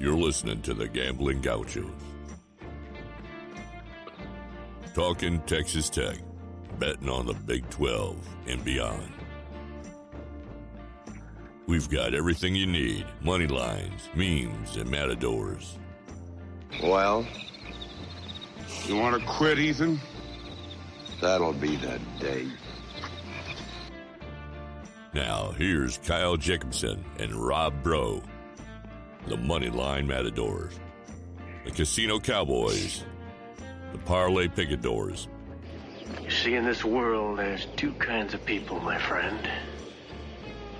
You're listening to the Gambling Gauchos. Talking Texas Tech, betting on the Big 12 and beyond. We've got everything you need: money lines, memes, and matadors. Well, You want to quit, Ethan? that'll be the day. Now, here's Kyle Jacobson and Rob Bro, the money line matadors, the casino cowboys, the parlay picadors. You see, in this world, there's two kinds of people, my friend.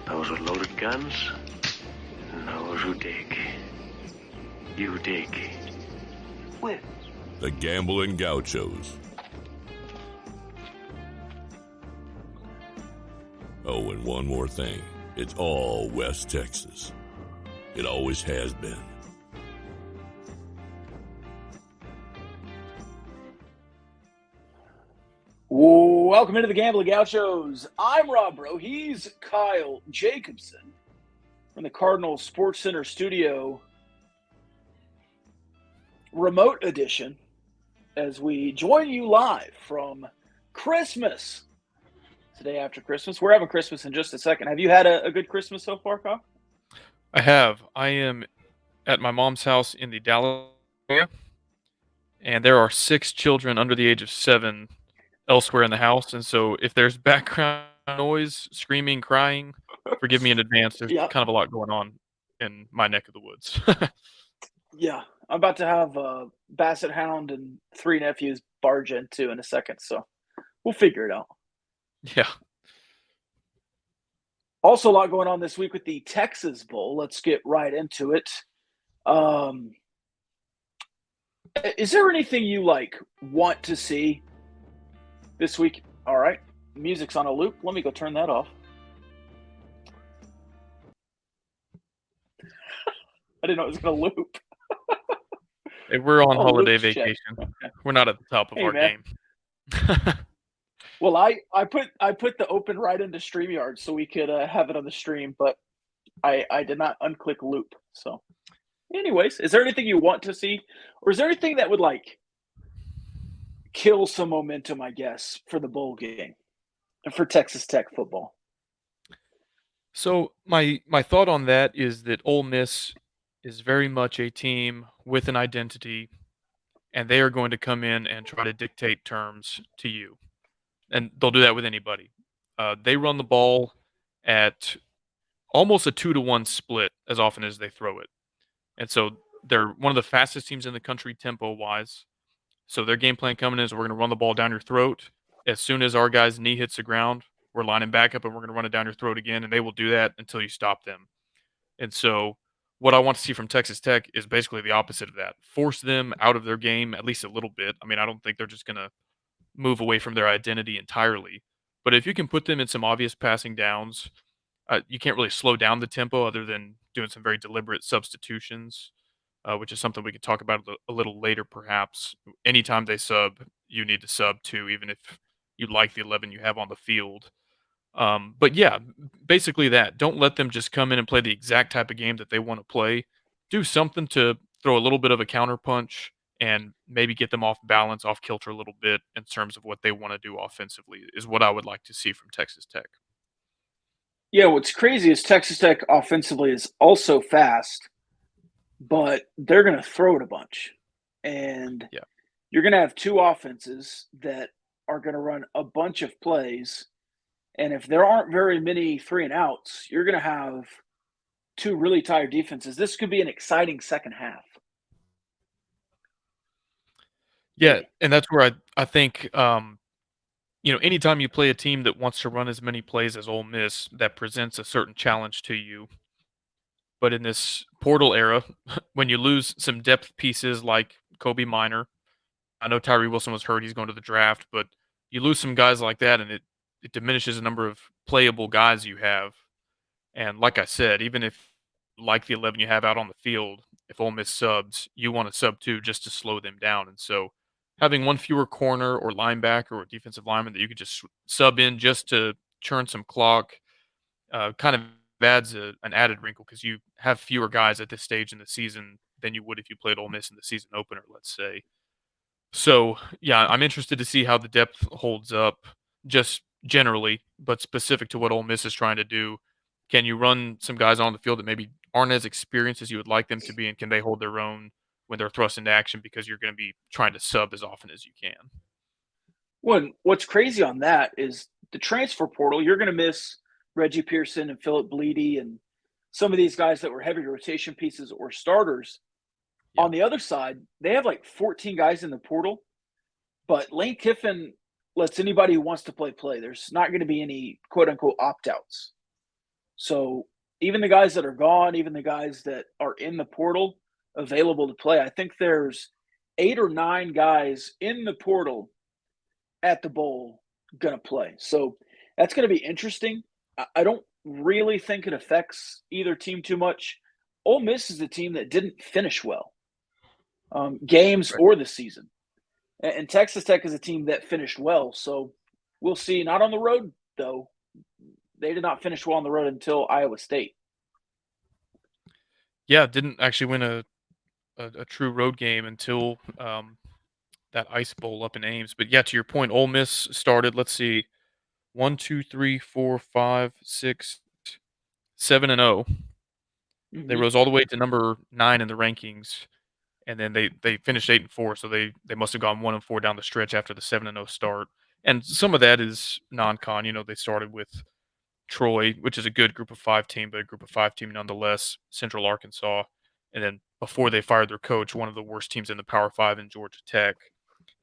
Those with loaded guns, and those who dig. You dig. Where? The Gambling Gauchos. Oh, and one more thing. It's all West Texas. It always has been. Welcome into the Gambling Gauchos. I'm Rob Bro. He's Kyle Jacobson from the Cardinal Sports Center studio. Remote edition as we join you live from Christmas. Today after Christmas. We're having Christmas in just a second. Have you had a good Christmas so far, Kyle? I have. I am at my mom's house in the Dallas area, and there are 6 children under the age of 7 elsewhere in the house. And so if there's background noise, screaming, crying, forgive me in advance. There's Yeah. kind of a lot going on in my neck of the woods. Yeah. I'm about to have a Basset Hound and 3 nephews barge into in a second, so we'll figure it out. Yeah. Also, a lot going on this week with the Texas Bowl. Let's get right into it. Is there anything you want to see this week? All right, music's on a loop. Let me go turn that off. I didn't know it was going to loop. Hey, we're on Oh, holiday Luke's check. vacation. Okay. We're not at the top of Hey, our man. game. Well, I put the open right into StreamYard so we could have it on the stream, but I did not unclick loop. So, anyways, is there anything you want to see, or is there anything that would kill some momentum, I guess, for the bowl game and for Texas Tech football? So my thought on that is that Ole Miss is very much a team with an identity, and they are going to come in and try to dictate terms to you. And they'll do that with anybody. They run the ball at almost a 2-to-1 split as often as they throw it. And so they're one of the fastest teams in the country tempo-wise. So their game plan coming in is we're going to run the ball down your throat. As soon as our guy's knee hits the ground, we're lining back up and we're going to run it down your throat again, and they will do that until you stop them. And so what I want to see from Texas Tech is basically the opposite of that. Force them out of their game at least a little bit. I mean, I don't think they're just going to move away from their identity entirely. But if you can put them in some obvious passing downs, you can't really slow down the tempo other than doing some very deliberate substitutions, which is something we could talk about a little later, perhaps. Anytime they sub, you need to sub too, even if you like the 11 you have on the field. But yeah, basically that. Don't let them just come in and play the exact type of game that they want to play. Do something to throw a little bit of a counterpunch and maybe get them off balance, off kilter a little bit in terms of what they want to do offensively is what I would like to see from Texas Tech. Yeah, what's crazy is Texas Tech offensively is also fast, but they're going to throw it a bunch. And Yeah. you're going to have 2 offenses that are going to run a bunch of plays. And if there aren't very many 3 and outs, you're going to have 2 really tired defenses. This could be an exciting second half. Yeah, and that's where I think anytime you play a team that wants to run as many plays as Ole Miss, that presents a certain challenge to you. But in this portal era, when you lose some depth pieces like Kobe Minor, I know Tyree Wilson was hurt, he's going to the draft, but you lose some guys like that and it diminishes the number of playable guys you have. And like I said, even if like the 11 you have out on the field, if Ole Miss subs, you want to sub too just to slow them down. And so having one fewer corner or linebacker or defensive lineman that you could just sub in just to churn some clock kind of adds an added wrinkle because you have fewer guys at this stage in the season than you would if you played Ole Miss in the season opener, let's say. So, yeah, I'm interested to see how the depth holds up just generally, but specific to what Ole Miss is trying to do. Can you run some guys on the field that maybe aren't as experienced as you would like them to be, and can they hold their own when they're thrust into action because you're going to be trying to sub as often as you can? What's crazy on that is the transfer portal. You're going to miss Reggie Pearson and Philip Bleedy and some of these guys that were heavy rotation pieces or starters. Yeah. On the other side, they have like 14 guys in the portal, but Lane Kiffin lets anybody who wants to play. There's not going to be any quote unquote opt outs. So even the guys that are gone, even the guys that are in the portal available to play, I think there's 8 or 9 guys in the portal at the bowl going to play. So that's going to be interesting. I don't really think it affects either team too much. Ole Miss is a team that didn't finish well, games or the season. And Texas Tech is a team that finished well. So we'll see. Not on the road, though. They did not finish well on the road until Iowa State. Yeah, didn't actually win a true road game until that Ice Bowl up in Ames. But yeah, to your point, Ole Miss started, let's see, 1, 2, 3, 4, 5, 6, 7-0. They rose all the way to number 9 in the rankings, and then they finished 8-4. So they must have gone 1-4 down the stretch after the 7-0 start. And some of that is non-con. You know, they started with Troy, which is a good group of 5 team, but a group of 5 team nonetheless. Central Arkansas, and then before they fired their coach, one of the worst teams in the Power 5 in Georgia Tech,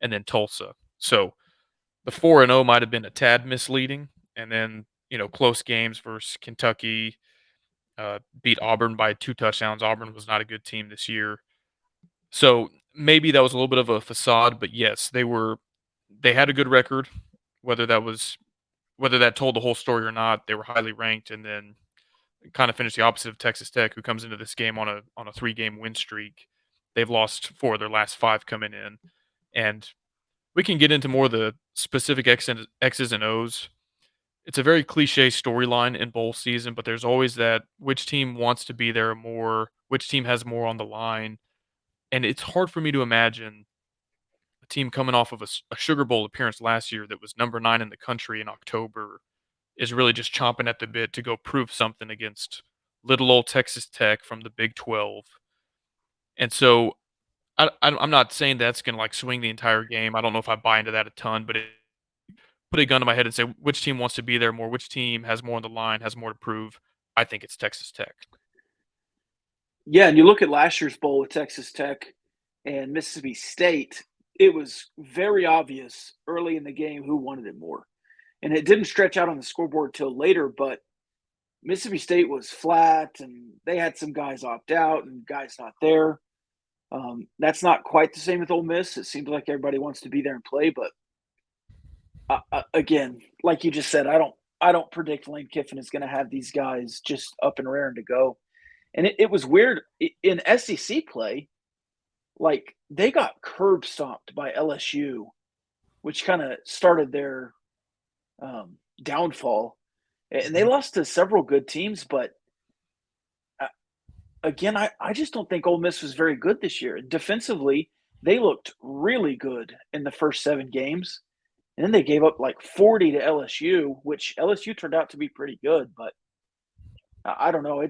and then Tulsa. So the 4-0 might have been a tad misleading, and then close games versus Kentucky, beat Auburn by 2 touchdowns. Auburn was not a good team this year, so maybe that was a little bit of a facade. But yes, they had a good record. Whether that told the whole story or not, they were highly ranked, and then kind of finished the opposite of Texas Tech, who comes into this game on a 3-game win streak. They've lost 4 of their last 5 coming in, and we can get into more of the specific X's and O's. It's a very cliche storyline in bowl season, but there's always that which team wants to be there more, which team has more on the line, and it's hard for me to imagine a team coming off of a Sugar Bowl appearance last year that was number 9 in the country in October is really just chomping at the bit to go prove something against little old Texas Tech from the Big 12. And so I'm not saying that's going to like swing the entire game. I don't know if I buy into that a ton, but put a gun to my head and say which team wants to be there more, which team has more on the line, has more to prove. I think it's Texas Tech. Yeah, and you look at last year's bowl with Texas Tech and Mississippi State, it was very obvious early in the game who wanted it more. And it didn't stretch out on the scoreboard till later, but Mississippi State was flat and they had some guys opt out and guys not there. That's not quite the same with Ole Miss. It seems like everybody wants to be there and play, but again, like you just said, I don't predict Lane Kiffin is going to have these guys just up and raring to go. And it was weird in SEC play. Like they got curb stomped by LSU, which kind of started their downfall. And they lost to several good teams, but again, I just don't think Ole Miss was very good this year. Defensively, they looked really good in the first 7 games. And then they gave up like 40 to LSU, which LSU turned out to be pretty good. But I don't know.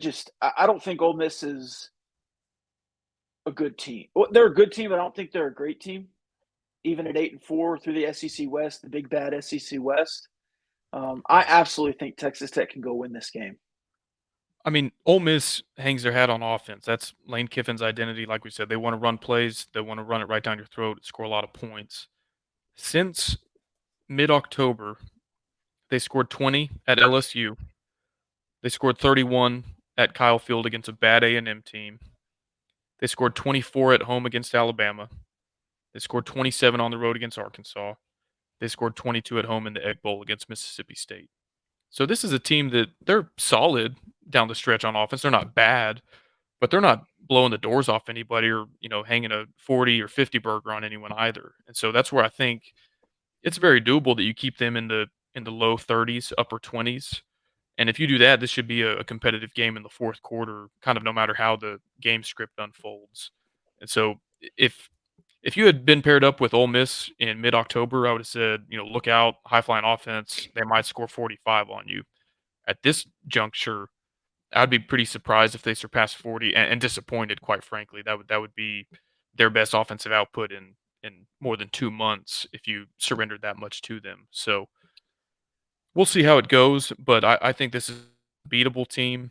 I don't think Ole Miss is a good team. They're a good team, but I don't think they're a great team. Even at 8-4 through the SEC West, the big bad SEC West, I absolutely think Texas Tech can go win this game. I mean, Ole Miss hangs their hat on offense. That's Lane Kiffin's identity. Like we said, they want to run plays. They want to run it right down your throat, score a lot of points. Since mid-October, they scored 20 at LSU. They scored 31 at Kyle Field against a bad A&M team. They scored 24 at home against Alabama. They scored 27 on the road against Arkansas. They scored 22 at home in the Egg Bowl against Mississippi State. So this is a team that they're solid down the stretch on offense. They're not bad, but they're not blowing the doors off anybody or, hanging a 40 or 50 burger on anyone either. And so that's where I think it's very doable that you keep them in the low 30s, upper 20s, And if you do that, this should be a competitive game in the fourth quarter, kind of no matter how the game script unfolds. And so if you had been paired up with Ole Miss in mid-October, I would have said, look out, high flying offense. They might score 45 on you. At this juncture, I'd be pretty surprised if they surpassed 40 and disappointed, quite frankly. That would be their best offensive output in more than 2 months if you surrendered that much to them. So we'll see how it goes, but I think this is a beatable team.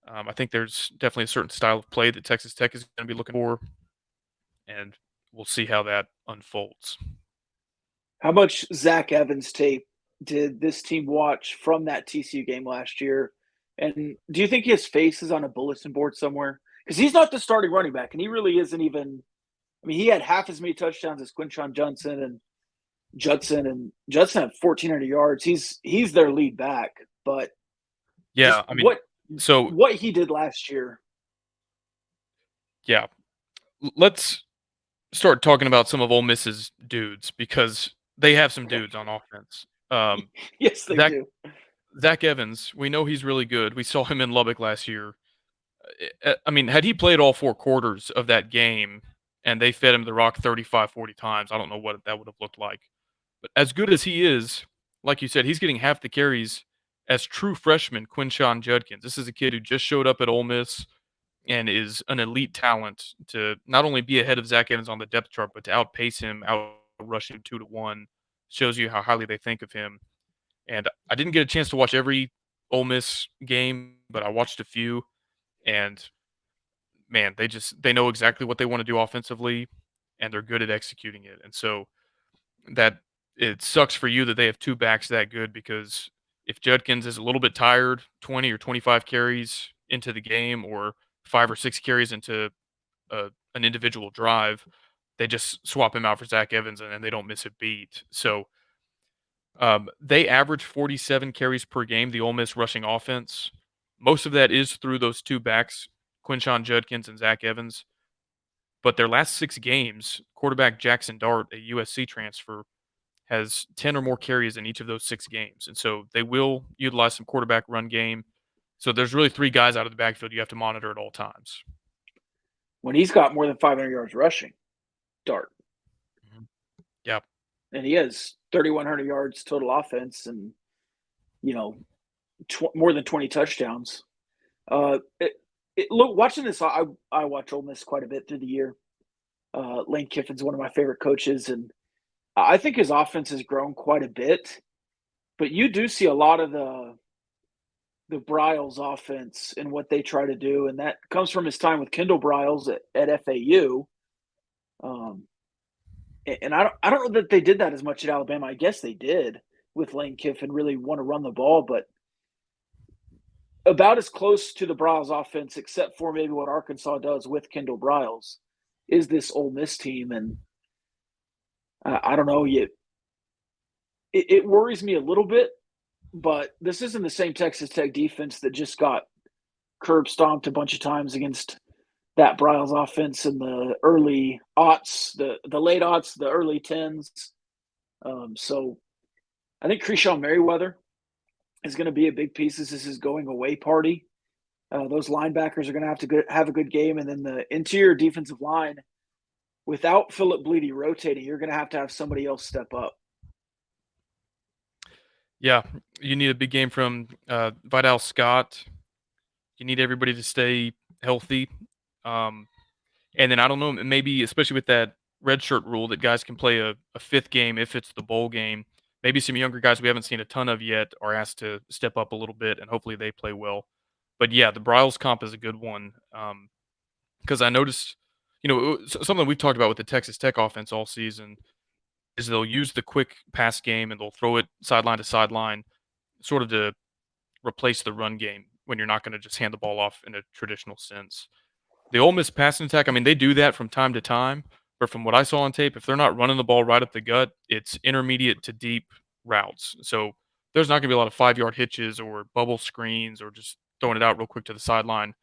I think there's definitely a certain style of play that Texas Tech is going to be looking for, and we'll see how that unfolds. How much Zach Evans tape did this team watch from that TCU game last year? And do you think his face is on a bulletin board somewhere? Because he's not the starting running back, and he really isn't even. I mean, he had half as many touchdowns as Quinshon Judson, and Judson had 1,400 yards. He's their lead back, but Yeah, I mean, what he did last year. Yeah, let's start talking about some of Ole Miss's dudes because they have some dudes on offense. Yes, they do. Zach Evans, we know he's really good. We saw him in Lubbock last year. I mean, had he played all 4 quarters of that game and they fed him the rock 35, 40 times, I don't know what that would have looked like. But as good as he is, like you said, he's getting half the carries as true freshman Quinshon Judkins. This is a kid who just showed up at Ole Miss and is an elite talent to not only be ahead of Zach Evans on the depth chart, but to outpace him, outrush him 2-1. Shows you how highly they think of him. And I didn't get a chance to watch every Ole Miss game, but I watched a few. And man, they know exactly what they want to do offensively, and they're good at executing it. And so that it sucks for you that they have 2 backs that good because if Judkins is a little bit tired, 20 or 25 carries into the game, or 5 or 6 carries into an individual drive, they just swap him out for Zach Evans and they don't miss a beat. So they average 47 carries per game, the Ole Miss rushing offense. Most of that is through those 2 backs, Quinshon Judkins and Zach Evans. But their last 6 games, quarterback Jackson Dart, a USC transfer, has 10 or more carries in each of those 6 games. And so they will utilize some quarterback run game. So there's really 3 guys out of the backfield you have to monitor at all times. When he's got more than 500 yards rushing, Dart. Mm-hmm. Yep. And he has 3,100 yards total offense and, more than 20 touchdowns. Look, watching this, I watch Ole Miss quite a bit through the year. Lane Kiffin's one of my favorite coaches, and I think his offense has grown quite a bit. But you do see a lot of the Briles offense and what they try to do, and that comes from his time with Kendall Briles at FAU. And I don't know that they did that as much at Alabama. I guess they did with Lane Kiffin, really want to run the ball, but about as close to the Briles offense, except for maybe what Arkansas does with Kendall Briles, is this Ole Miss team. And I don't know yet. It worries me a little bit, but this isn't the same Texas Tech defense that just got curb stomped a bunch of times against that Briles offense in the early aughts, the late aughts, the early tens. So I think Krishawn Merriweather is going to be a big piece. This is his going away party. Those linebackers are going to have a good game. And then the interior defensive line, without Philip Bleedy rotating, you're going to have somebody else step up. Yeah, you need a big game from Vidal Scott. You need everybody to stay healthy. And then I don't know, maybe especially with that redshirt rule that guys can play a 5th game if it's the bowl game. Maybe some younger guys we haven't seen a ton of yet are asked to step up a little bit, and hopefully they play well. But yeah, the Briles comp is a good one because I noticed, something we've talked about with the Texas Tech offense all season is they'll use the quick pass game and they'll throw it sideline to sideline sort of to replace the run game when you're not going to just hand the ball off in a traditional sense. The Ole Miss passing attack, I mean, they do that from time to time, but from what I saw on tape, if they're not running the ball right up the gut, it's intermediate to deep routes. So there's not going to be a lot of 5-yard hitches or bubble screens or just throwing it out real quick to the sideline.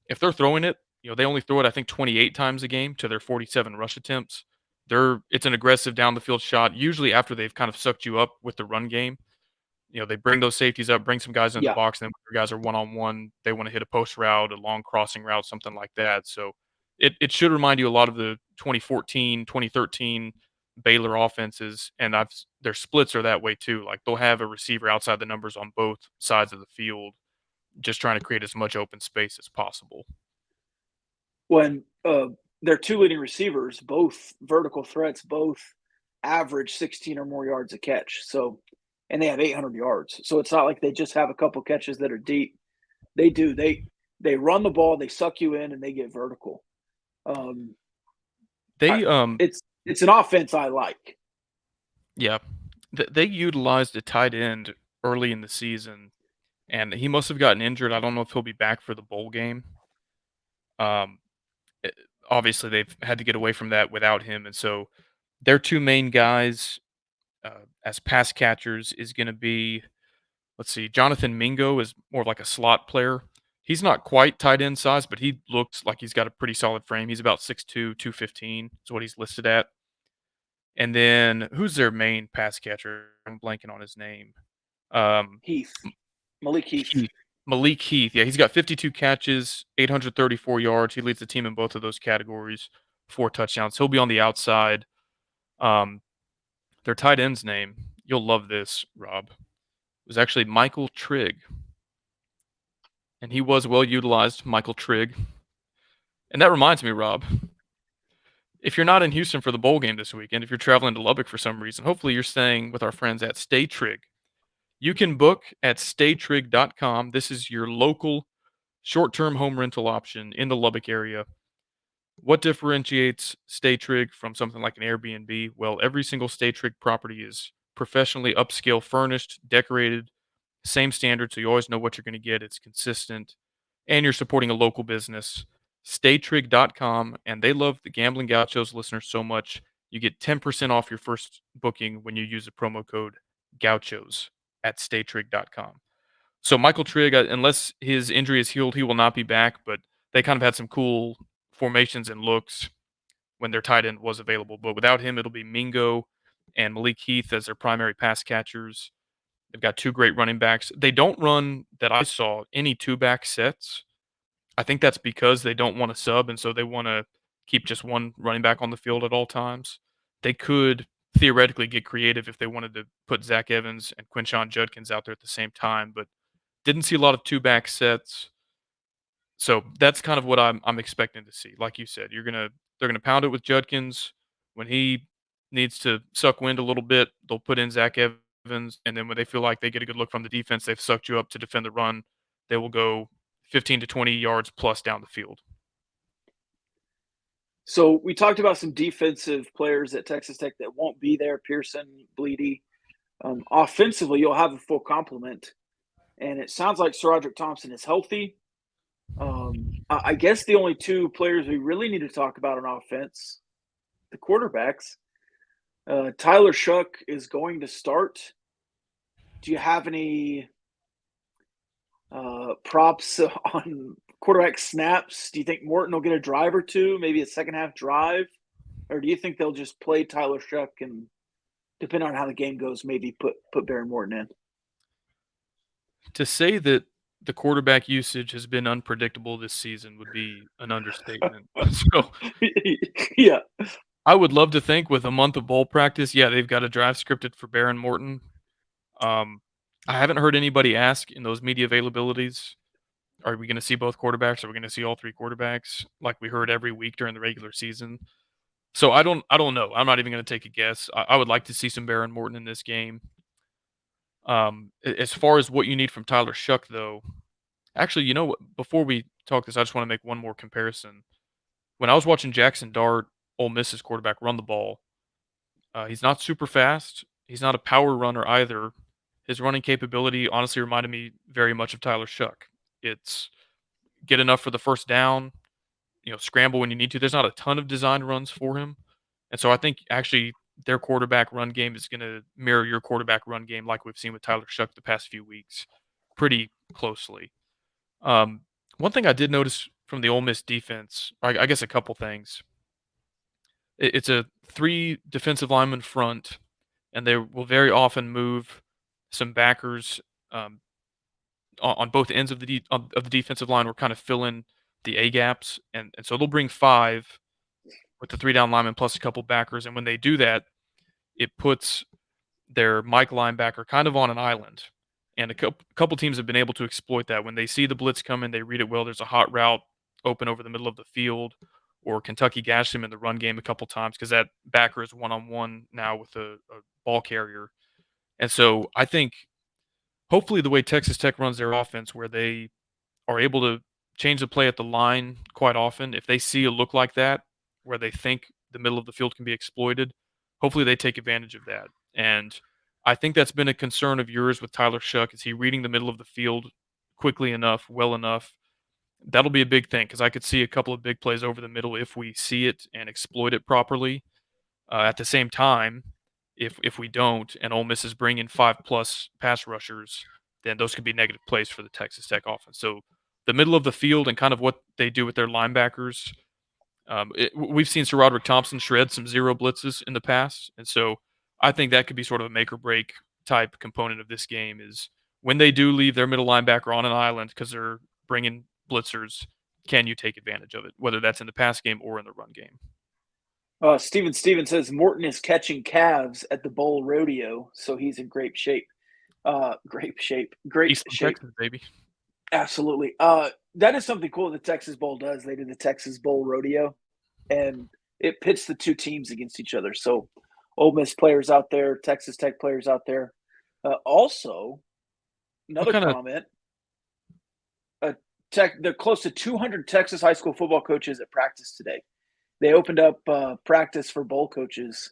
If they're throwing it, they only throw it, I think, 28 times a game to their 47 rush attempts. It's an aggressive down the field shot, usually after they've kind of sucked you up with the run game. They bring those safeties up, bring some guys in the Yeah. box, and then when your guys are one-on-one, they wanna hit a post route, a long crossing route, something like that. So it should remind you a lot of the 2014, 2013 Baylor offenses, and their splits are that way too. Like, they'll have a receiver outside the numbers on both sides of the field, just trying to create as much open space as possible. When their two leading receivers, both vertical threats, both average 16 or more yards a catch. So, and they have 800 yards. So it's not like they just have a couple catches that are deep. They do. They run the ball, they suck you in, and they get vertical. They, It's an offense I like. Yeah. They utilized a tight end early in the season, and he must have gotten injured. I don't know if he'll be back for the bowl game. Um, eh, Obviously, they've had to get away from that without him, and so their two main guys as pass catchers is going to be, let's see, Jonathan Mingo is more of like a slot player. He's not quite tight end size, but he looks like he's got a pretty solid frame. He's about 6'2", 215 is what he's listed at. And then who's their main pass catcher? I'm blanking on his name. Heath. Malik Heath. Malik Heath. Yeah, he's got 52 catches, 834 yards. He leads the team in both of those categories, 4 touchdowns. He'll be on the outside. Their tight end's name, you'll love this, Rob, was actually Michael Trigg. And he was well utilized, Michael Trigg. And that reminds me, Rob, if you're not in Houston for the bowl game this weekend, if you're traveling to Lubbock for some reason, hopefully you're staying with our friends at Stay Trig. You can book at staytrig.com. This is your local short-term home rental option in the Lubbock area. What differentiates Stay Trig from something like an Airbnb? Well, every single Stay Trig property is professionally upscale furnished, decorated, same standard, so you always know what you're going to get. It's consistent, and you're supporting a local business. Staytrig.com, and they love the Gambling Gauchos listeners so much. You get 10% off your first booking when you use the promo code Gauchos at staytrig.com. So Michael Trigg, unless his injury is healed, he will not be back, but they kind of had some cool formations and looks when their tight end was available. But without him, it'll be Mingo and Malik Heath as their primary pass catchers. They've got 2 great running backs. They don't run, that I saw, any 2-back sets. I think that's because they don't want to sub, and so they want to keep just one running back on the field at all times. They could theoretically get creative if they wanted to put Zach Evans and Quinshon Judkins out there at the same time, but didn't see a lot of 2-back sets. So that's kind of what I'm expecting to see. Like you said, they're gonna pound it with Judkins. When he needs to suck wind a little bit, they'll put in Zach Evans, and then when they feel like they get a good look from the defense, they've sucked you up to defend the run, they will go 15 to 20 yards plus down the field. So we talked about some defensive players at Texas Tech that won't be there, Pearson, Bleedy. Offensively, you'll have a full complement. And it sounds like SaRodorick Thompson is healthy. I guess the only 2 players we really need to talk about on offense, the quarterbacks. Tyler Shough is going to start. Do you have any props on quarterback snaps? Do you think Morton will get a drive or 2, maybe a second-half drive? Or do you think they'll just play Tyler Shough and, depending on how the game goes, maybe put Behren Morton in? To say that the quarterback usage has been unpredictable this season would be an understatement. So Yeah. I would love to think with a month of bowl practice, yeah, they've got a drive scripted for Behren Morton. I haven't heard anybody ask in those media availabilities, are we going to see both quarterbacks? Are we going to see all 3 quarterbacks like we heard every week during the regular season? So I don't know. I'm not even going to take a guess. I would like to see some Behren Morton in this game. As far as what you need from Tyler Shough, though, actually, you know what? Before we talk this, I just want to make one more comparison. When I was watching Jackson Dart, Ole Miss's quarterback, run the ball, he's not super fast. He's not a power runner either. His running capability honestly reminded me very much of Tyler Shough. It's get enough for the first down, scramble when you need to. There's not a ton of designed runs for him. And so I think actually their quarterback run game is going to mirror your quarterback run game like we've seen with Tyler Shough the past few weeks pretty closely. One thing I did notice from the Ole Miss defense, or I guess a couple things. It's a 3 defensive lineman front, and they will very often move some backers on both ends of of the defensive line were kind of fill in the A gaps, and so they'll bring 5 with the 3 down linemen plus a couple backers, and when they do that, it puts their Mike linebacker kind of on an island. And a couple teams have been able to exploit that. When they see the blitz coming, they read it well. There's a hot route open over the middle of the field, or Kentucky gashed him in the run game a couple times because that backer is one-on-one now with a ball carrier. And so I think hopefully the way Texas Tech runs their offense, where they are able to change the play at the line quite often, if they see a look like that, where they think the middle of the field can be exploited, hopefully they take advantage of that. And I think that's been a concern of yours with Tyler Shuck. Is he reading the middle of the field quickly enough, well enough? That'll be a big thing because I could see a couple of big plays over the middle if we see it and exploit it properly. At the same time, if we don't, and Ole Miss is bringing 5+ pass rushers, then those could be negative plays for the Texas Tech offense. So the middle of the field and kind of what they do with their linebackers. We've seen Sir Roderick Thompson shred some zero blitzes in the past, and so I think that could be sort of a make or break type component of this game. Is when they do leave their middle linebacker on an island because they're bringing blitzers, can you take advantage of it, whether that's in the pass game or in the run game? Steven says Morton is catching calves at the Bowl Rodeo, so he's in great shape. Great shape. East Texas, baby. Absolutely. That is something cool the Texas Bowl does. They do the Texas Bowl Rodeo, and it pits the two teams against each other. So Ole Miss players out there, Texas Tech players out there. Also, another comment. They're close to 200 Texas high school football coaches at practice today. They opened up practice for bowl coaches,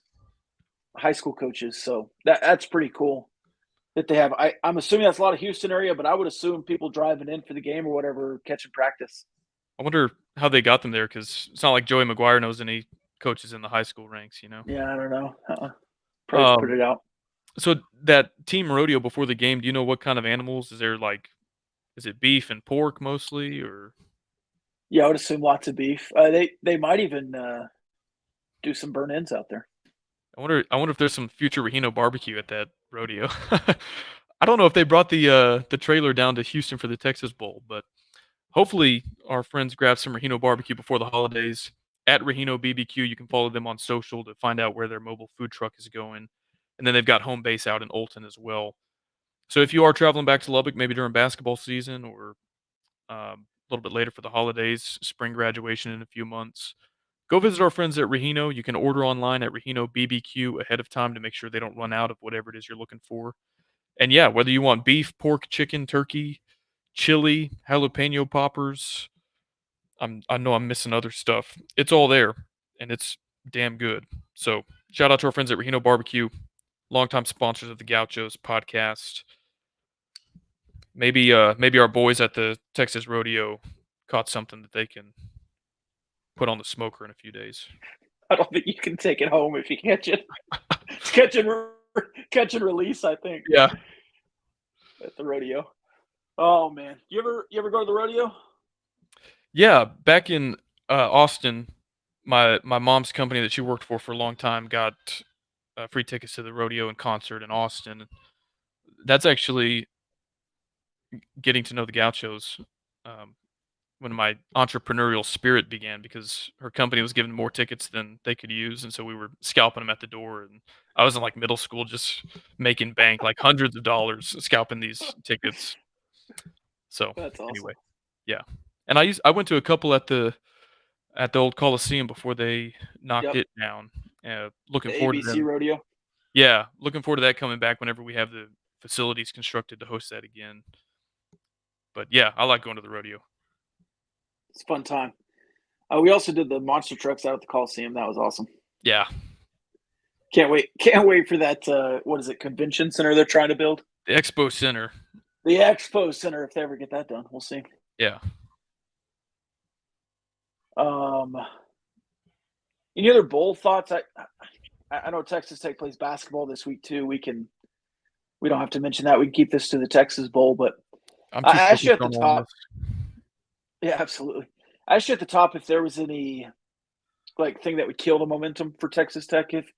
high school coaches. So that's pretty cool that they have. I'm assuming that's a lot of Houston area, but I would assume people driving in for the game or whatever catching practice. I wonder how they got them there because it's not like Joey McGuire knows any coaches in the high school ranks, you know? Yeah, I don't know. Probably put it out. So that team rodeo before the game, do you know what kind of animals? Is it beef and pork mostly, or? Yeah, I would assume lots of beef. They might even do some burn-ins out there. I wonder if there's some future Rahino barbecue at that rodeo. I don't know if they brought the trailer down to Houston for the Texas Bowl, but hopefully our friends grab some Rahino barbecue before the holidays. At Rahino BBQ, you can follow them on social to find out where their mobile food truck is going. And then they've got home base out in Olton as well. So if you are traveling back to Lubbock, maybe during basketball season or a little bit later for the holidays, spring graduation in a few months, go visit our friends at Rahino. You can order online at Rahino BBQ ahead of time to make sure they don't run out of whatever it is you're looking for. And yeah, whether you want beef, pork, chicken, turkey, chili, jalapeno poppers, I know I'm missing other stuff. It's all there, and it's damn good. So shout out to our friends at Rahino Barbecue, longtime sponsors of the Gauchos podcast. Maybe our boys at the Texas Rodeo caught something that they can put on the smoker in a few days. I don't think you can take it home if you catch it. It's catch and release, I think. Yeah. At the rodeo. Oh man, you ever go to the rodeo? Yeah, back in Austin, my mom's company that she worked for a long time got free tickets to the rodeo and concert in Austin. That's actually getting to know the Gauchos when my entrepreneurial spirit began, because her company was giving more tickets than they could use, and so we were scalping them at the door. And I was in like middle school, just making bank, like hundreds of dollars scalping these tickets. So That's awesome. Anyway, yeah. And I went to a couple at the old Coliseum before they knocked it down. Looking The forward ABC to them. rodeo. Yeah, looking forward to that coming back whenever we have the facilities constructed to host that again. But yeah, I like going to the rodeo. It's a fun time. We also did the monster trucks out at the Coliseum. That was awesome. Yeah, Can't wait for that. What is it? Convention center they're trying to build. the Expo Center. The Expo Center. If they ever get that done, we'll see. Yeah. Any other bowl thoughts? I know Texas Tech plays basketball this week too. We don't have to mention that. We can keep this to the Texas Bowl, but I'm I asked you at focused the on all top. Yeah, absolutely. I asked you at the top if there was any thing that would kill the momentum for Texas Tech if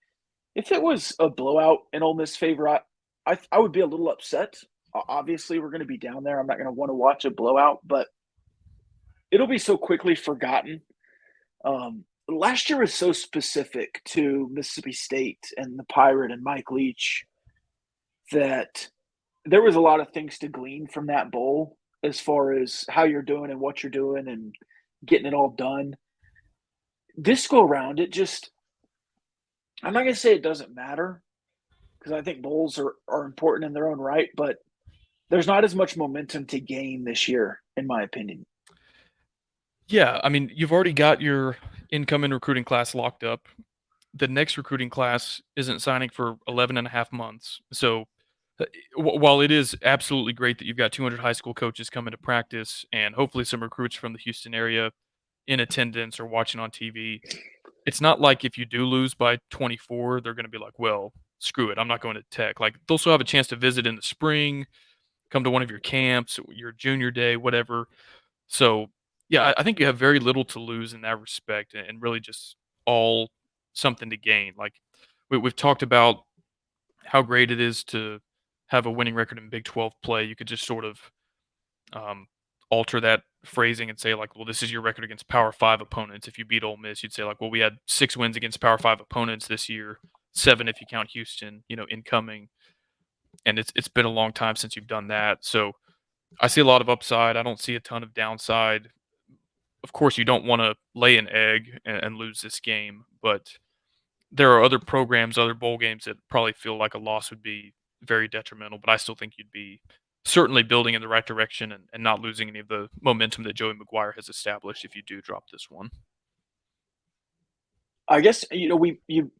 it was a blowout in Ole Miss favor. I would be a little upset. Obviously, we're going to be down there. I'm not going to want to watch a blowout, but it'll be so quickly forgotten. Last year was so specific to Mississippi State and the Pirate and Mike Leach that there was a lot of things to glean from that bowl as far as how you're doing and what you're doing and getting it all done. This go around, I'm not going to say it doesn't matter because I think bowls are important in their own right, but there's not as much momentum to gain this year, in my opinion. Yeah, I mean, you've already got your incoming recruiting class locked up. The next recruiting class isn't signing for 11 and a half months. So while it is absolutely great that you've got 200 high school coaches coming to practice and hopefully some recruits from the Houston area in attendance or watching on TV, it's not like if you do lose by 24, they're going to be like, well, screw it, I'm not going to Tech. Like, they'll still have a chance to visit in the spring, come to one of your camps, your junior day, whatever. So, yeah, I think you have very little to lose in that respect and really just all something to gain. Like, we've talked about how great it is to have a winning record in Big 12 play. You could just sort of alter that phrasing and say, like, well, this is your record against Power 5 opponents. If you beat Ole Miss, you'd say, like, well, we had 6 wins against Power 5 opponents this year, 7 if you count Houston, incoming. And it's been a long time since you've done that. So I see a lot of upside. I don't see a ton of downside. Of course, you don't want to lay an egg and lose this game, but there are other programs, other bowl games that probably feel like a loss would be very detrimental, but I still think you'd be certainly building in the right direction and not losing any of the momentum that Joey McGuire has established if you do drop this one. I guess you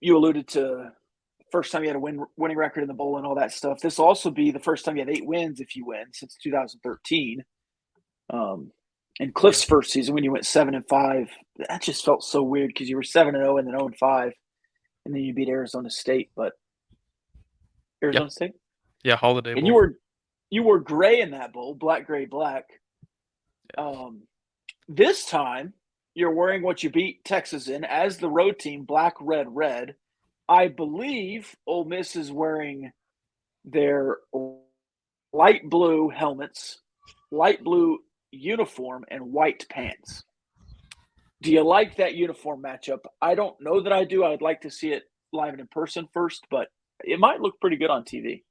alluded to first time you had a winning record in the bowl and all that stuff. This will also be the first time you have 8 wins if you win since 2013. And Cliff's first season when you went 7-5, that just felt so weird because you were 7-0 and then 0-5, and then you beat Arizona State. But Arizona State, yeah, Holiday Bowl. And you were gray in that bowl, black, gray, black. This time you're wearing what you beat Texas in as the road team, black, red, red. I believe Ole Miss is wearing their light blue helmets, light blue uniform, and white pants. Do you like that uniform matchup? I don't know that I do. I'd like to see it live and in person first, but it might look pretty good on TV.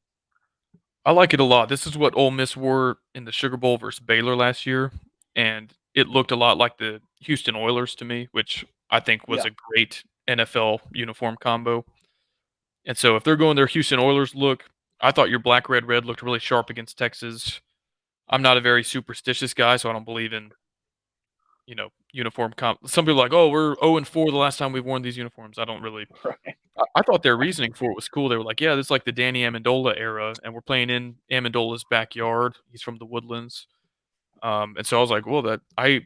I like it a lot. This is what Ole Miss wore in the Sugar Bowl versus Baylor last year, and it looked a lot like the Houston Oilers to me, which I think was a great NFL uniform combo. And so if they're going their Houston Oilers look, I thought your black, red, red looked really sharp against Texas. I'm not a very superstitious guy, so I don't believe in, uniform comp. Some people are like, oh, we're 0-4 the last time we've worn these uniforms. I don't really. Right. I thought their reasoning for it was cool. They were like, yeah, this is like the Danny Amendola era, and we're playing in Amendola's backyard. He's from the Woodlands. And so I was like, well, I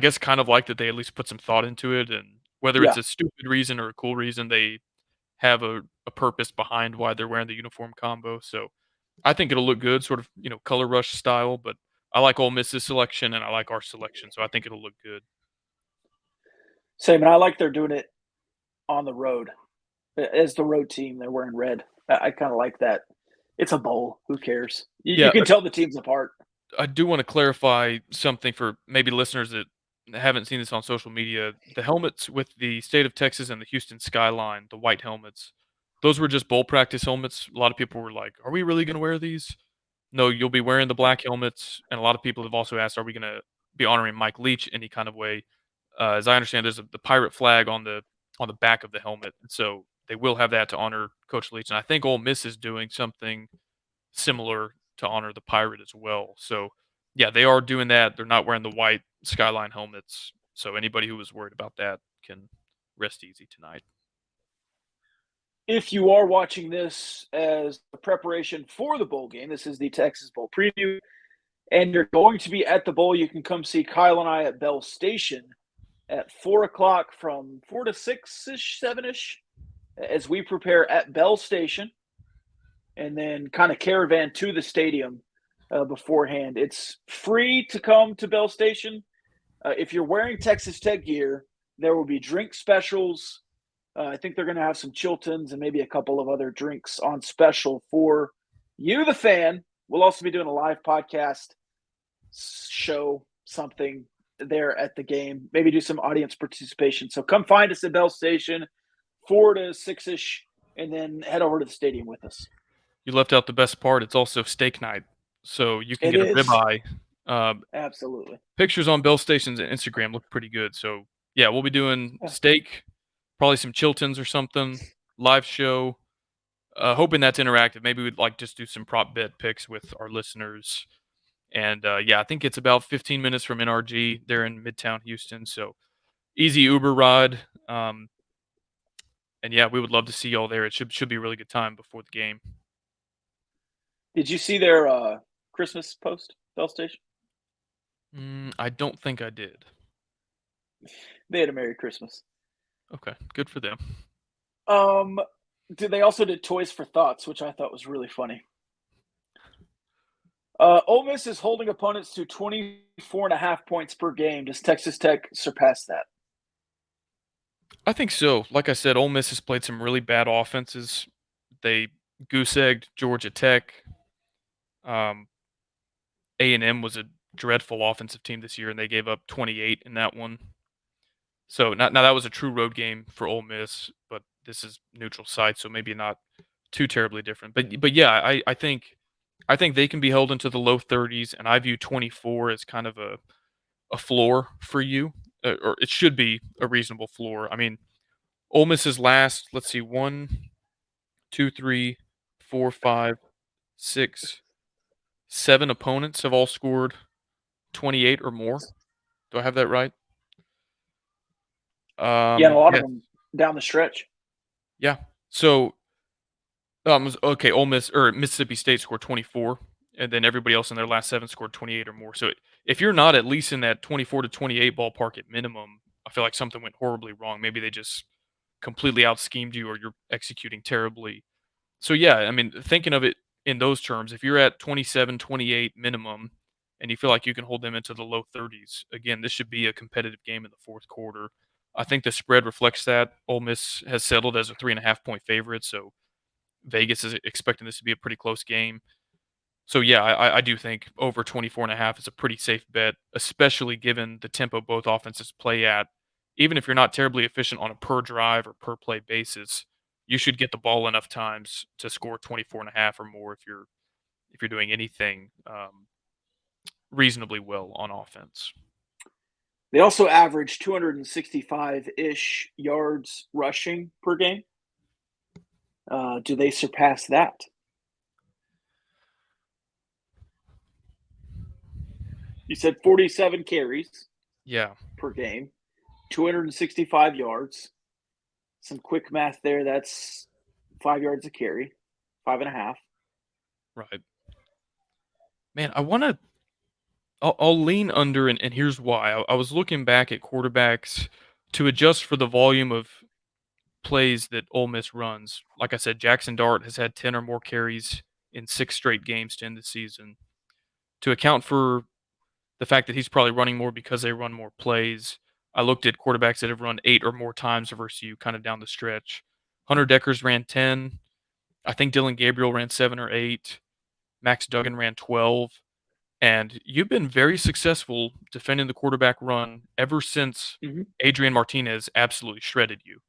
guess kind of like that they at least put some thought into it, and whether it's a stupid reason or a cool reason, they have a purpose behind why they're wearing the uniform combo. So I think it'll look good, sort of, color rush style, but I like Ole Miss's selection and I like our selection, so I think it'll look good. Same, and I like they're doing it on the road. As the road team, they're wearing red. I kind of like that. It's a bowl. Who cares? You can tell the teams apart. I do want to clarify something for maybe listeners that haven't seen this on social media. The helmets with the state of Texas and the Houston skyline, the white helmets, those were just bowl practice helmets. A lot of people were like, are we really going to wear these? No, you'll be wearing the black helmets. And a lot of people have also asked, are we going to be honoring Mike Leach any kind of way? As I understand, there's the pirate flag on the back of the helmet. And so they will have that to honor Coach Leach. And I think Ole Miss is doing something similar to honor the pirate as well. So, yeah, they are doing that. They're not wearing the white skyline helmets. So anybody who was worried about that can rest easy tonight. If you are watching this as a preparation for the bowl game, this is the Texas Bowl preview, and you're going to be at the bowl, you can come see Kyle and I at Bell Station at 4 o'clock from 4 to 6-ish, 7-ish, as we prepare at Bell Station, and then kind of caravan to the stadium beforehand. It's free to come to Bell Station. If you're wearing Texas Tech gear, there will be drink specials. I think they're going to have some Chiltons and maybe a couple of other drinks on special for You, the fan, will also be doing a live podcast show, something there at the game. Maybe do some audience participation. So come find us at Bell Station, 4 to 6-ish, and then head over to the stadium with us. You left out the best part. It's also steak night, so you can It get a is. ribeye. Absolutely. Pictures on Bell Station's Instagram look pretty good. So yeah, we'll be doing steak, probably some Chiltons or something, live show. Hoping that's interactive. Maybe we'd like just do some prop bet picks with our listeners. And yeah, I think it's about 15 minutes from NRG. They're in Midtown Houston, so easy Uber ride. And yeah, we would love to see y'all there. It should be a really good time before the game. Did you see their Christmas post, Bell Station? I don't think I did. They had a Merry Christmas. Okay, good for them. They also did Toys for Thoughts, which I thought was really funny. Ole Miss is holding opponents to 24.5 points per game. Does Texas Tech surpass that? I think so. Like I said, Ole Miss has played some really bad offenses. They goose-egged Georgia Tech. A&M was a dreadful offensive team this year, and they gave up 28 in that one. So now that was a true road game for Ole Miss, but this is neutral site, so maybe not too terribly different. But yeah, I think they can be held into the low 30s, and I view 24 as kind of a floor for you, or it should be a reasonable floor. I mean, Ole Miss's last, let's see, 1, 2, 3, 4, 5, 6, 7 opponents have all scored 28 or more. Do I have that right? Yeah, and a lot of them down the stretch. Yeah. So, okay, Ole Miss or Mississippi State scored 24, and then everybody else in their last 7 scored 28 or more. So if you're not at least in that 24 to 28 ballpark at minimum, I feel like something went horribly wrong. Maybe they just completely out schemed you, or you're executing terribly. So yeah, I mean, thinking of it in those terms, if you're at 27, 28 minimum, and you feel like you can hold them into the low 30s, again, this should be a competitive game in the fourth quarter. I think the spread reflects that. Ole Miss has settled as a 3.5-point favorite, so Vegas is expecting this to be a pretty close game. So yeah, I do think over 24.5 is a pretty safe bet, especially given the tempo both offenses play at. Even if you're not terribly efficient on a per drive or per play basis, you should get the ball enough times to score 24.5 or more if you're doing anything reasonably well on offense. They also average 265-ish yards rushing per game. Do they surpass that? You said 47 carries. Yeah. Per game, 265 yards. Some quick math there. That's 5 yards a carry, 5.5. Right. Man, I'll lean under, and here's why. I was looking back at quarterbacks to adjust for the volume of plays that Ole Miss runs. Like I said, Jackson Dart has had 10 or more carries in 6 straight games to end the season. To account for the fact that he's probably running more because they run more plays, I looked at quarterbacks that have run 8 or more times versus you kind of down the stretch. Hunter Deckers ran 10. I think Dylan Gabriel ran 7 or 8. Max Duggan ran 12. And you've been very successful defending the quarterback run ever since Adrian Martinez absolutely shredded you.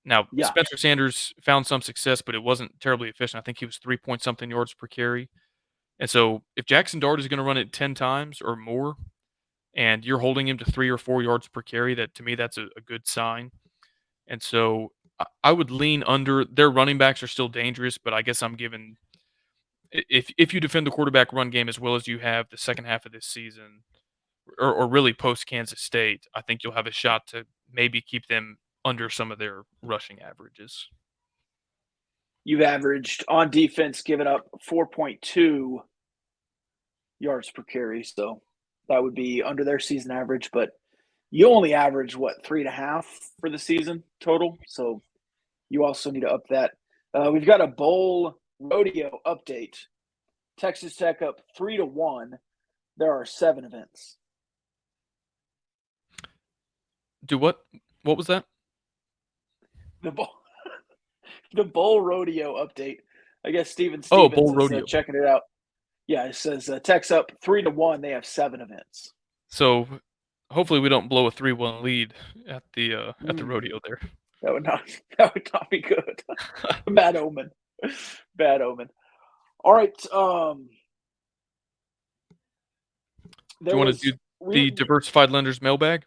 Now, Spencer Sanders found some success, but it wasn't terribly efficient. I think he was 3-point-something yards per carry. And so if Jackson Dart is going to run it 10 times or more, and you're holding him to 3 or 4 yards per carry, that to me, that's a good sign. And so I would lean under. Their running backs are still dangerous, but I guess I'm giving – if you defend the quarterback run game as well as you have the second half of this season, or really post Kansas State, I think you'll have a shot to maybe keep them under some of their rushing averages. You've averaged on defense, given up 4.2 yards per carry, so that would be under their season average. But you only average 3.5 for the season total, so you also need to up that. We've got a bowl rodeo update. Texas Tech up 3-1. There are 7 events. Do what? What was that? The bowl rodeo update. I guess Steven Oh, Stevens Bowl is Rodeo. checking it out. Yeah, it says Tech's up 3-1. They have 7 events. So hopefully we don't blow a 3-1 lead at the Mm. rodeo there. That would not be good. Bad omen. Bad omen. All right. Do you want to do the diversified lenders mailbag?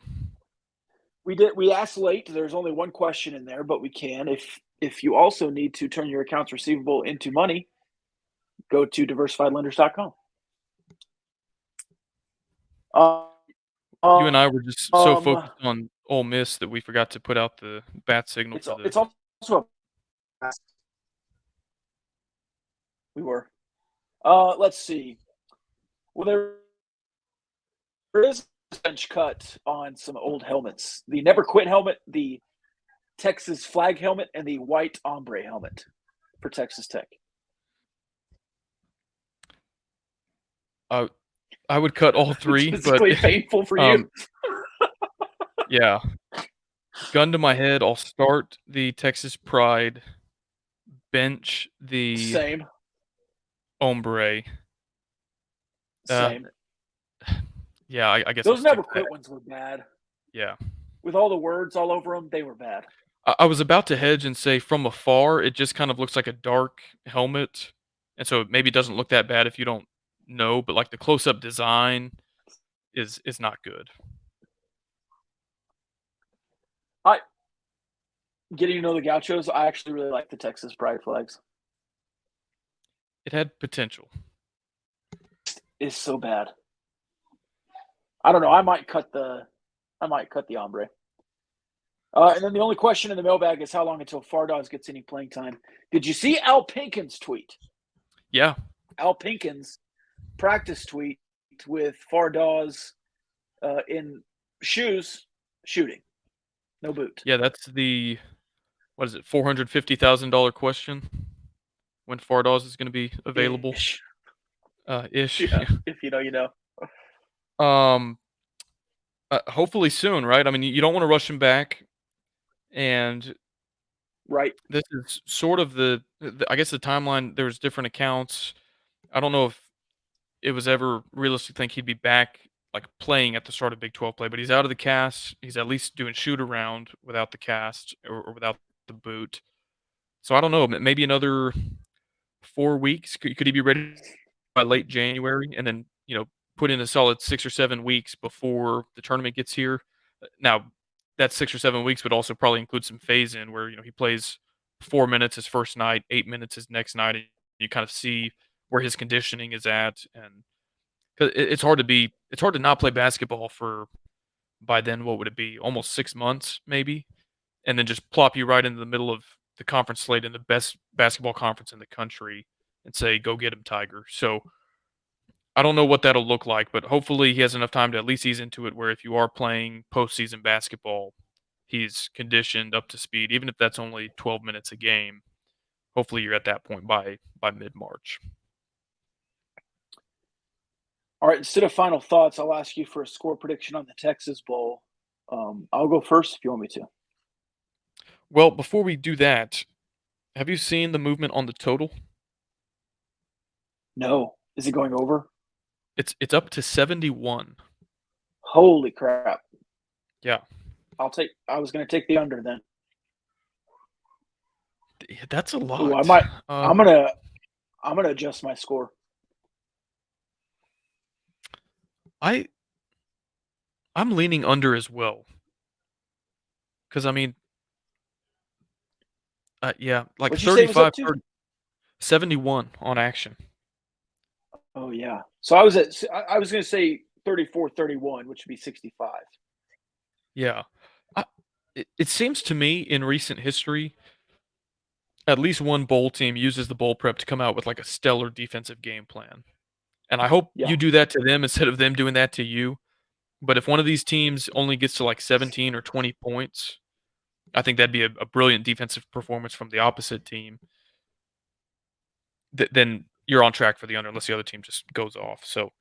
We asked late. There's only one question in there, but we can. If you also need to turn your accounts receivable into money, go to diversifiedlenders.com. You and I were just so focused on Ole Miss that we forgot to put out the bat signal It's for the. it's also we were. Let's see. Well, there is a bench cut on some old helmets. The Never Quit helmet, the Texas flag helmet, and the white ombre helmet for Texas Tech. I would cut all three, It's but painful for you. Yeah. Gun to my head, I'll start the Texas Pride, bench the Same. ombre. Same. Yeah, I guess Those I'll Never stick Quit that. ones were bad. Yeah. With all the words all over them, they were bad. I was about to hedge and say from afar, it just kind of looks like a dark helmet, and so maybe it doesn't look that bad if you don't know, but, like, the close-up design is not good. Getting to know the Gauchos, I actually really like the Texas Pride flags. It had potential. It's so bad. I don't know. I might cut the ombre. And then the only question in the mailbag is how long until Fardaws gets any playing time. Did you see Al Pinkin's tweet? Yeah. Al Pinkin's practice tweet with Fardaws in shoes shooting. No boot. Yeah, that's the what is it, $450,000 question when Fardaws is gonna be available. Ish. Ish. Yeah, if you know, you know. Hopefully soon, right? I mean, you don't wanna rush him back, and Right. this is sort of the I guess the timeline, there's different accounts. I don't know if it was ever realistic to think he'd be back, like, playing at the start of Big 12 play, but he's out of the cast. He's at least doing shoot around without the cast or without the boot. So I don't know, maybe another 4 weeks. Could he be ready by late January and then, put in a solid 6 or 7 weeks before the tournament gets here? Now, that 6 or 7 weeks would also probably include some phase in where, he plays 4 minutes his first night, 8 minutes his next night, and you kind of see where his conditioning is at, and 'cause it's hard to not play basketball for by then, what would it be? Almost 6 months maybe, and then just plop you right into the middle of the conference slate in the best basketball conference in the country and say, "Go get him, Tiger." So, I don't know what that'll look like, but hopefully he has enough time to at least ease into it where if you are playing postseason basketball, he's conditioned up to speed, even if that's only 12 minutes a game. Hopefully you're at that point by mid-March. All right. Instead of final thoughts, I'll ask you for a score prediction on the Texas Bowl. I'll go first if you want me to. Well, before we do that, have you seen the movement on the total? No. Is it going over? It's up to 71. Holy crap. Yeah. I was going to take the under then. That's a lot. Ooh, I'm going to adjust my score. I'm leaning under as well. Cuz I mean yeah, like What'd you say it was 35 up to? 71 on action. Oh yeah. So I was going to say 34-31, which would be 65. Yeah. It seems to me in recent history, at least one bowl team uses the bowl prep to come out with like a stellar defensive game plan. And I hope Yeah. you do that to them instead of them doing that to you. But if one of these teams only gets to like 17 or 20 points, I think that'd be a brilliant defensive performance from the opposite team. Then you're on track for the under unless the other team just goes off. So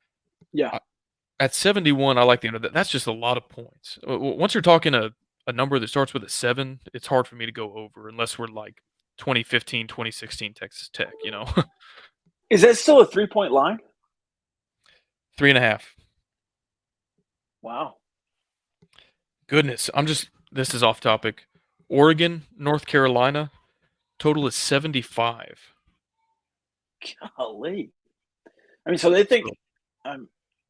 Yeah. at 71, I like the under. That's just a lot of points. Once you're talking a number that starts with a 7, it's hard for me to go over unless we're like 2015, 2016 Texas Tech, Is that still a 3-point line? 3.5. Wow. Goodness, this is off topic. Oregon, North Carolina, total is 75. Golly. I mean, so they think,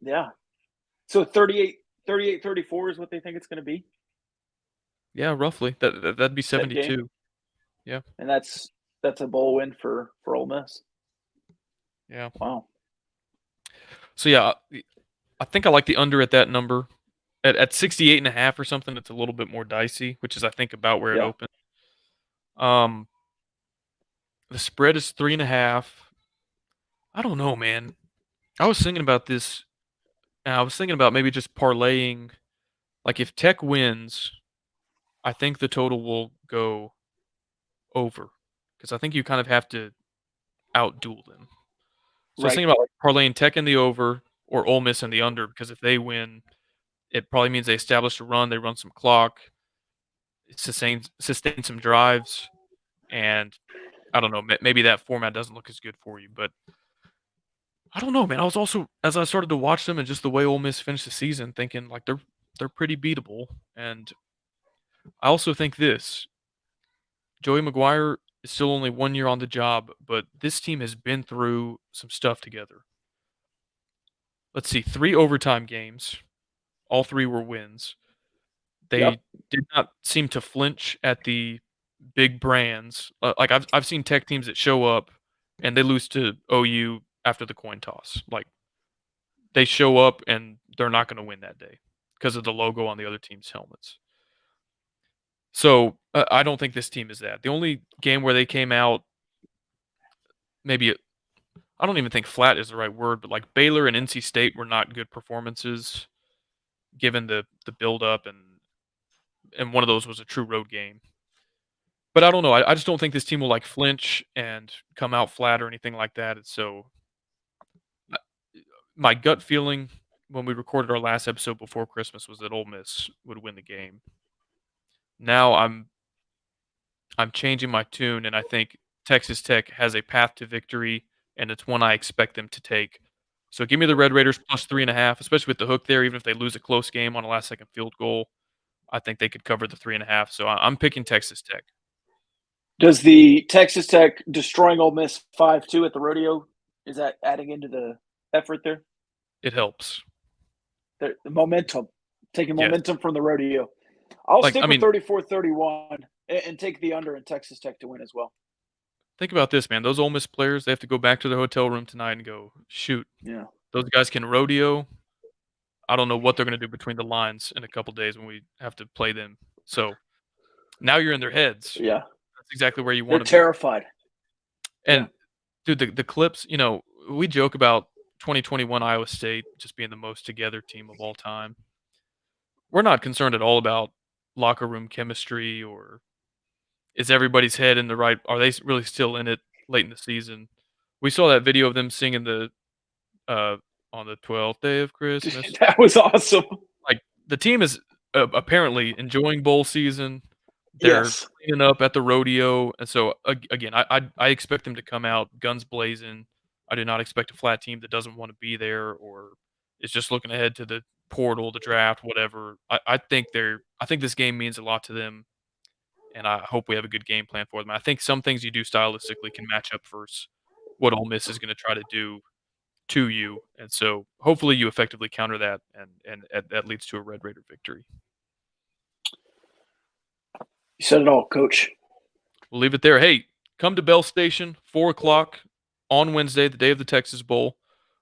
yeah. So 38-34 is what they think it's going to be? Yeah, roughly. That'd be 72. Yeah. And that's a bowl win for Ole Miss. Yeah. Wow. So, yeah, I think I like the under at that number. At 68.5 or something, it's a little bit more dicey, which is, I think, about where it opened. The spread is 3.5. I don't know, man. I was thinking about this, and I was thinking about maybe just parlaying. Like, if Tech wins, I think the total will go over, because I think you kind of have to outduel them. So I was thinking about parlaying Tech in the over or Ole Miss in the under, because if they win, it probably means they establish a run, they run some clock, sustain some drives, and I don't know, maybe that format doesn't look as good for you, but I don't know, man. I was also, as I started to watch them and just the way Ole Miss finished the season, thinking like they're pretty beatable. And I also think this: Joey McGuire is still only 1 year on the job, but this team has been through some stuff together. Let's see, 3 overtime games, all 3 were wins. They did not seem to flinch at the big brands. Like I've seen Tech teams that show up and they lose to OU after the coin toss. Like they show up and they're not going to win that day because of the logo on the other team's helmets. So I don't think this team is that. The only game where they came out, I don't even think flat is the right word, but like Baylor and NC State were not good performances, given the build up, and one of those was a true road game. But I don't know. I just don't think this team will like flinch and come out flat or anything like that. And so my gut feeling when we recorded our last episode before Christmas was that Ole Miss would win the game. Now I'm changing my tune, and I think Texas Tech has a path to victory, and it's one I expect them to take. So give me the Red Raiders plus 3.5, especially with the hook there. Even if they lose a close game on a last-second field goal, I think they could cover the 3.5. So I'm picking Texas Tech. Does the Texas Tech destroying Ole Miss 5-2 at the rodeo, is that adding into the effort there? It helps. The momentum, taking momentum from the rodeo. I'll stick with 34-31 and take the under in Texas Tech to win as well. Think about this, man. Those Ole Miss players, they have to go back to their hotel room tonight and go, shoot. Yeah. Those guys can rodeo. I don't know what they're going to do between the lines in a couple days when we have to play them. So now you're in their heads. Yeah. That's exactly where you want to be. They're terrified. And, dude, the clips, we joke about 2021 Iowa State just being the most together team of all time. We're not concerned at all about locker room chemistry or is everybody's head in the right, are they really still in it late in the season? We saw that video of them singing on the 12th day of Christmas. That was awesome. Like, the team is apparently enjoying bowl season. They're cleaning up at the rodeo. And so, again, I expect them to come out guns blazing. I do not expect a flat team that doesn't want to be there or is just looking ahead to the portal, the draft, whatever. I think this game means a lot to them, and I hope we have a good game plan for them. I think some things you do stylistically can match up versus what Ole Miss is going to try to do to you, and so hopefully you effectively counter that, and that leads to a Red Raider victory. You said it all, Coach. We'll leave it there. Hey, come to Bell Station, 4 o'clock on Wednesday, the day of the Texas Bowl.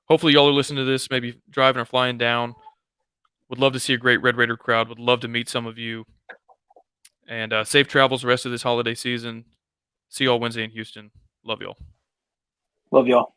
Hopefully y'all are listening to this, maybe driving or flying down. Would love to see a great Red Raider crowd. Would love to meet some of you. And safe travels the rest of this holiday season. See y'all Wednesday in Houston. Love y'all. Love y'all.